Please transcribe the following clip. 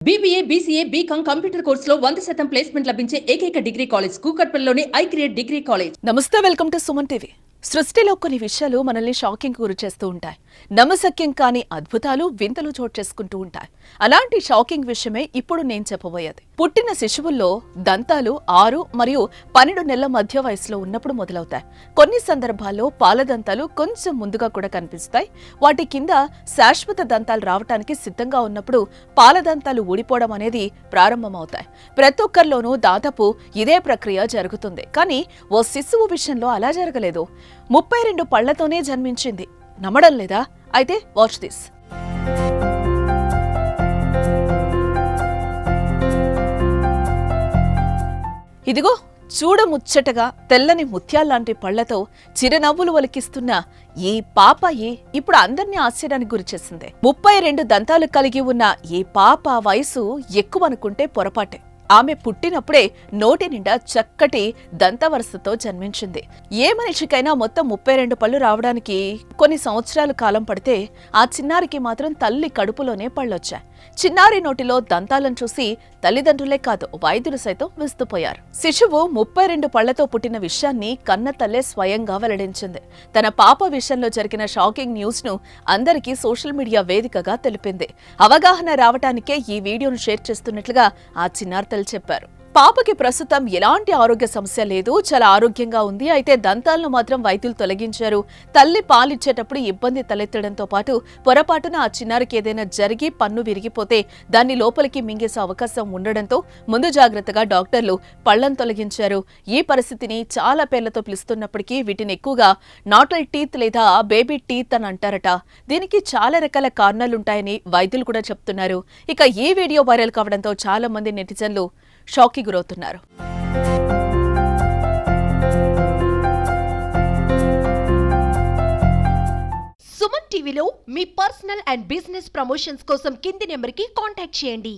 BBA, BCA, BCom computer కోర్సులో 100% placement లభించే ఏకైక డిగ్రీ కాలేజ్ కూకట్పల్లిలోని ఐక్రియేట్ డిగ్రీ కాలేజ్. నమస్తే, వెల్కమ్ టు సుమన్ టీవీ. సృష్టిలో కొన్ని విషయాలు మనల్ని షాకింగ్ గురి చేస్తూ ఉంటాయి. నమ్మశక్యం కాని అద్భుతాలు, వింతలు చోటు చేసుకుంటూ ఉంటాయి. అలాంటి షాకింగ్ విషయమే ఇప్పుడు నేను చెప్పబోయేది. పుట్టిన శిశువుల్లో దంతాలు 6 మరియు 12 నెలల మధ్య వయసులో ఉన్నప్పుడు మొదలవుతాయి. కొన్ని సందర్భాల్లో పాలదంతాలు కొంచెం ముందుగా కూడా కనిపిస్తాయి. వాటి కింద శాశ్వత దంతాలు రావటానికి సిద్ధంగా ఉన్నప్పుడు పాలదంతాలు ఊడిపోవడం అనేది ప్రారంభమవుతాయి. ప్రతి ఒక్కరిలోనూ దాదాపు ఇదే ప్రక్రియ జరుగుతుంది. కానీ ఓ శిశువు విషయంలో అలా జరగలేదు. 32 పళ్లతోనే జన్మించింది. నమ్మడం లేదా? అయితే వాచ్ దిస్. ఇదిగో చూడముచ్చటగా తెల్లని ముత్యాల్లాంటి పళ్లతో చిరునవ్వులు ఒలికిస్తున్న ఈ పాపయి ఇప్పుడు అందర్నీ ఆశ్చర్యానికి గురిచేసింది. 32 దంతాలు కలిగి ఉన్న ఈ పాప వయసు ఎక్కువనుకుంటే పొరపాటే. ఆమె పుట్టినప్పుడే నోటి నిండా చక్కటి దంతవరసతో జన్మించింది. ఏ మనిషికైనా మొత్తం 32 పళ్ళు రావడానికి కొన్ని సంవత్సరాల కాలం పడితే, ఆ చిన్నారికి మాత్రం తల్లి కడుపులోనే పళ్ళొచ్చాయి. చిన్నారి నోటిలో దంతాలను చూసి తల్లిదండ్రులే కాదు, వైద్యులు సైతం విస్తుపోయారు. శిశువు 32 పళ్లతో పుట్టిన విషయాన్ని కన్న తల్లే స్వయంగా వెల్లడించింది. తన పాప విషయంలో జరిగిన షాకింగ్ న్యూస్ ను అందరికీ సోషల్ మీడియా వేదికగా తెలిపింది. అవగాహన రావటానికే ఈ వీడియోను షేర్ చేస్తున్నట్లుగా ఆ చిన్నారి చెప్పారు. పాపకి ప్రస్తుతం ఎలాంటి ఆరోగ్య సమస్య లేదు, చాలా ఆరోగ్యంగా ఉంది. అయితే దంతాలను మాత్రం వైద్యులు తొలగించారు. తల్లి పాలిచ్చేటప్పుడు ఇబ్బంది తలెత్తడంతో పాటు పొరపాటున ఆ చిన్నారికి ఏదైనా జరిగి పన్ను విరిగిపోతే దాన్ని లోపలికి మింగేసే అవకాశం ఉండడంతో ముందు జాగ్రత్తగా డాక్టర్లు పళ్లను తొలగించారు. ఈ పరిస్థితిని చాలా పేర్లతో పిలుస్తున్నప్పటికీ వీటిని ఎక్కువగా నాటల్ టీత్ లేదా బేబీ టీత్ అని అంటారట. దీనికి చాలా రకాల కారణాలుంటాయని వైద్యులు కూడా చెప్తున్నారు. ఇక ఈ వీడియో వైరల్ కావడంతో చాలా మంది నెటిజన్లు షాక్కి గురవుతున్నారు. సుమన్ టీవీలో మీ పర్సనల్ అండ్ బిజినెస్ ప్రమోషన్స్ కోసం కింది నెంబర్కి కాంటాక్ట్ చేయండి.